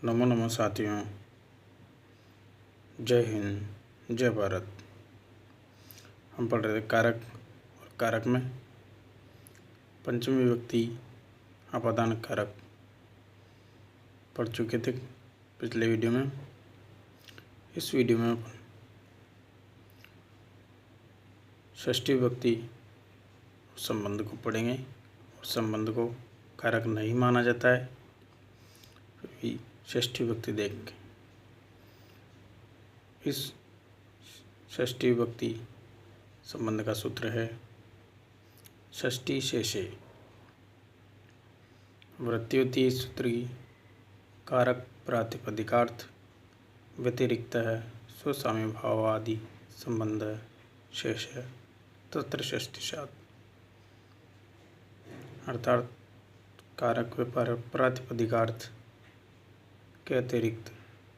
नमो नमो साथियों, जय हिंद, जय भारत। हम पढ़ रहे थे कारक और कारक में पंचमी विभक्ति अपादान कारक पढ़ चुके थे पिछले वीडियो में। इस वीडियो में षष्ठी विभक्ति संबंध को पढ़ेंगे और संबंध को कारक नहीं माना जाता है, फिर भी षष्ठी विभक्ति देख के इस षष्ठी विभक्ति संबंध का सूत्र है षष्ठी शेषे। वृत्ति होती है इस सूत्र की, कारक प्रातिपदिकार्थ व्यतिरिक्त है, स्वसाम्य भाव आदि संबंध शेष है, तत्र षष्ठीसात्। अर्थात कारक व प्रातिपदिकार्थ के अतिरिक्त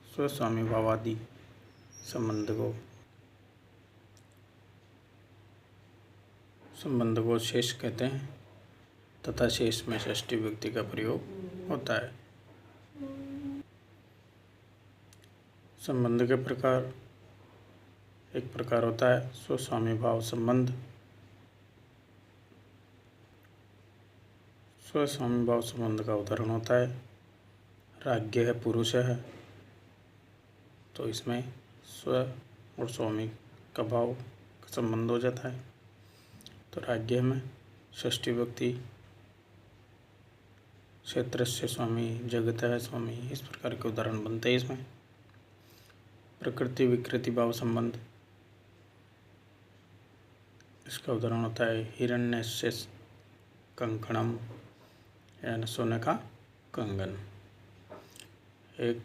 स्वस्वामी भावादि संबंध को शेष कहते हैं तथा शेष में षष्ठी विभक्ति का प्रयोग होता है। संबंध के प्रकार, एक प्रकार होता है स्वस्वामी भाव संबंध। स्वस्वामी भाव संबंध का उदाहरण होता है राज्ञ है, पुरुष है, तो इसमें स्व और स्वामी का भाव का संबंध हो जाता है। तो राज्ञ में षष्ठी विभक्ति क्षेत्रस्य स्वामी, जगतः स्वामी, इस प्रकार के उदाहरण बनते हैं। इसमें प्रकृति विकृति भाव संबंध, इसका उदाहरण होता है हिरण्यस्य कंकणम, यानी सोने का कंगन। एक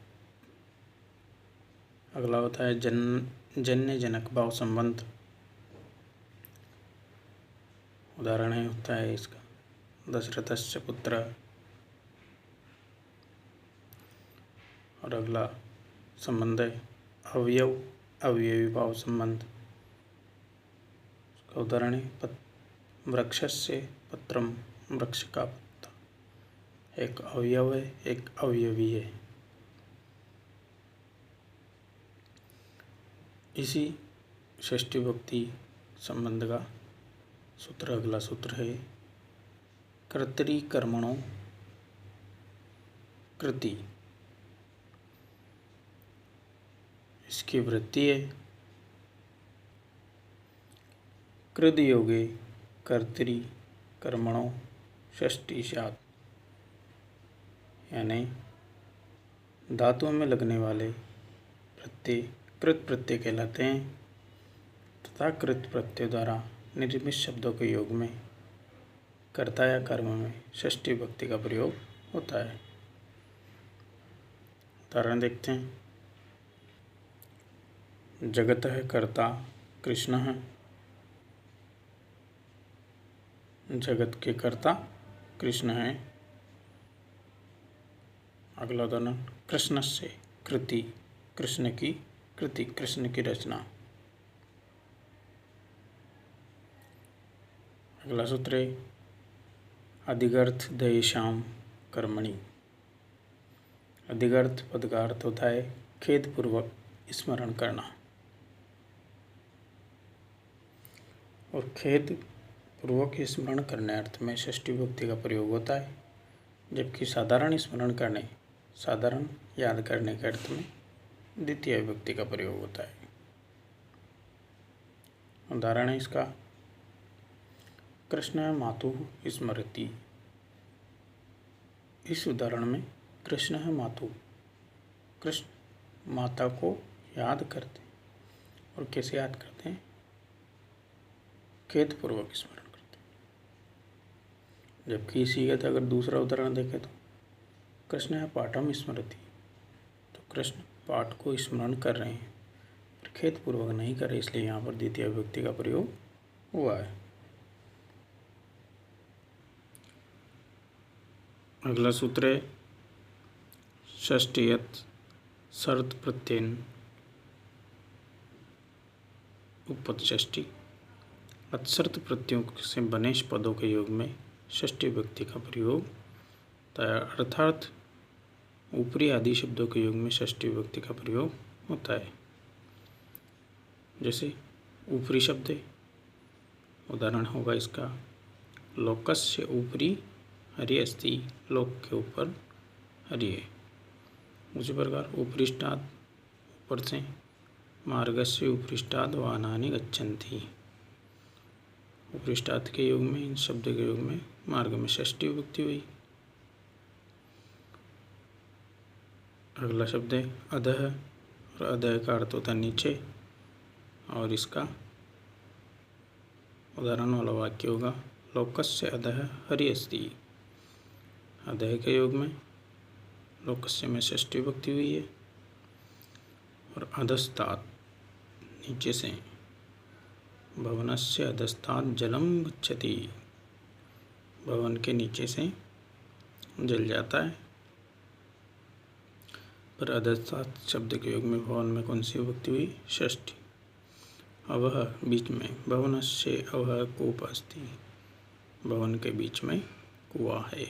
अगला होता है जन्य जनक भाव संबंध, उदाहरण है होता है इसका दशरथस्य पुत्र। और अगला संबंध है अवयव अवयवी भाव संबंध, इसका उदाहरण है वृक्षस्य पत्रम, वृक्ष का पत्ता। एक अवयव है, एक अवयवी है। इसी षष्ठी विभक्ति संबंध का सूत्र, अगला सूत्र है कर्तरी कर्मणों कृति। इसकी वृत्ति है कृद योगे कर्तरी कर्मणों षष्ठीसात्, यानी धातुओं में लगने वाले प्रत्यय कृत प्रत्यय कहलाते हैं तथा कृत प्रत्यय द्वारा निर्मित शब्दों के योग में कर्ता या कर्म में षष्ठी विभक्ति का प्रयोग होता है। उदाहरण देखते हैं। जगत है कर्ता, कृष्ण है, जगत के कर्ता कृष्ण है। अगला उदाहरण कृष्ण से कृति, कृष्ण की कृति, कृष्ण की रचना। अगला सूत्र है अधिगर्थ दयेशाम कर्मणि। अधिगर्थ पद का अर्थ होता है खेद पूर्वक स्मरण करना, और खेद पूर्वक स्मरण करने अर्थ में षष्ठी विभक्ति का प्रयोग होता है, जबकि साधारण स्मरण करने, साधारण याद करने के अर्थ में द्वितीय विभक्ति का प्रयोग होता है। उदाहरण है इसका कृष्ण मातुः स्मरति। इस उदाहरण में कृष्ण है मातु, कृष्ण माता को याद करते हैं। और कैसे याद करते हैं? खेद पूर्वक स्मरण करते हैं। जबकि इसी का अगर दूसरा उदाहरण देखें तो कृष्ण है पाठम स्मरति, तो कृष्ण पाठ को स्मरण कर रहे हैं, पर खेद पूर्वक नहीं कर रहे, इसलिए यहाँ पर द्वितीय विभक्ति का प्रयोग हुआ है। अगला सूत्र है षष्ठीयत शर्त प्रत्ययन उपपदषष्ठी। अतशर्त प्रत्ययों से बने पदों के योग में षष्ठी विभक्ति का प्रयोग होता है। अर्थात ऊपरी आदि शब्दों के योग में षष्ठी विभक्ति का प्रयोग होता है। जैसे ऊपरी शब्द है, उदाहरण होगा इसका लोकस्य ऊपरी हरि अस्ति, लोक के ऊपर हरि है। उसी प्रकार उपरिष्टात् ऊपर से, मार्गस्य उपरिष्टात् वाहनानि गच्छन्ति। उपरिष्टात् के योग में, इन शब्द के योग में मार्ग में षष्ठी विभक्ति हुई। अगला शब्द है अधः, और अधः का अर्थ होता है नीचे, और इसका उदाहरण वाला वाक्य होगा लोकस्य अधः हरि अस्ति। अधः के योग में लोकस्य में षष्ठी विभक्ति हुई है। और अधस्तात् नीचे से, भवनस्य अधस्तात् जलम गच्छति, भवन के नीचे से जल जाता है। पर अधस्तात् शब्द के योग में भवन में कौन सी विभक्ति हुई? षष्ठी। अवः बीच में, भवनस्य अवः कूप अस्ति, भवन के बीच में कुआं है।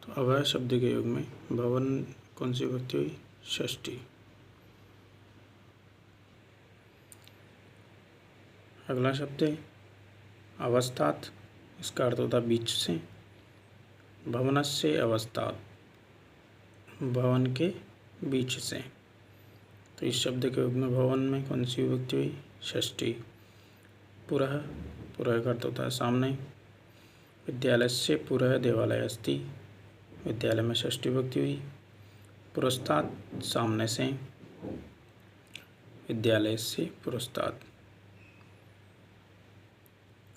तो अवः शब्द के योग में भवन कौन सी विभक्ति हुई? षष्ठी। अगला शब्द है अवस्थात्, इसका अर्थ होता है बीच से। भवनस्य अवस्थात्, भवन के बीच से। तो इस शब्द के योग में भवन में कौन सी विभक्ति हुई? षष्ठी। पुरः, पुरः का अर्थ होता है सामने। विद्यालयस्य पुरः देवालय अस्ति, विद्यालय में षष्ठी विभक्ति हुई। पुरस्तात् सामने से, विद्यालय से पुरस्तात्,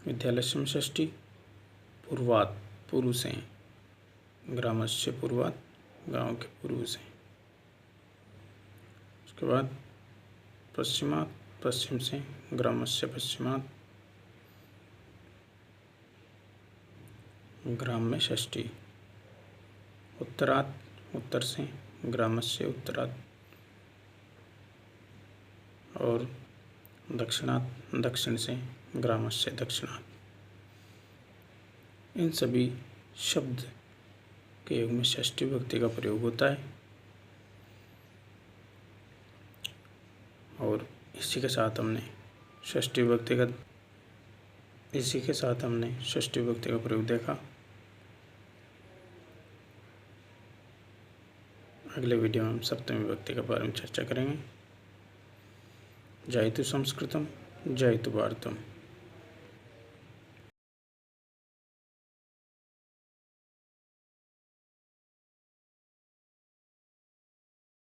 विद्यालय में षष्ठी। पूर्वात्, पूर्व से, ग्रामस्य पूर्वात्, गांव के पूर्व से। उसके बाद पश्चिमात्, पश्चिम से, ग्रामस्य पश्चिमात्, ग्राम में षष्ठी। उत्तरात्, उत्तर से, ग्रामस्य उत्तरात्। और दक्षिणात्, दक्षिण से, ग्रामस्य दक्षिणात्। इन सभी शब्द के योग में षष्ठी विभक्ति का प्रयोग होता है। और इसी के साथ हमने षष्ठी विभक्ति का प्रयोग देखा। अगले वीडियो में हम सप्तमी विभक्ति के बारे में चर्चा करेंगे। जयतु संस्कृतम, जयतु भारतम।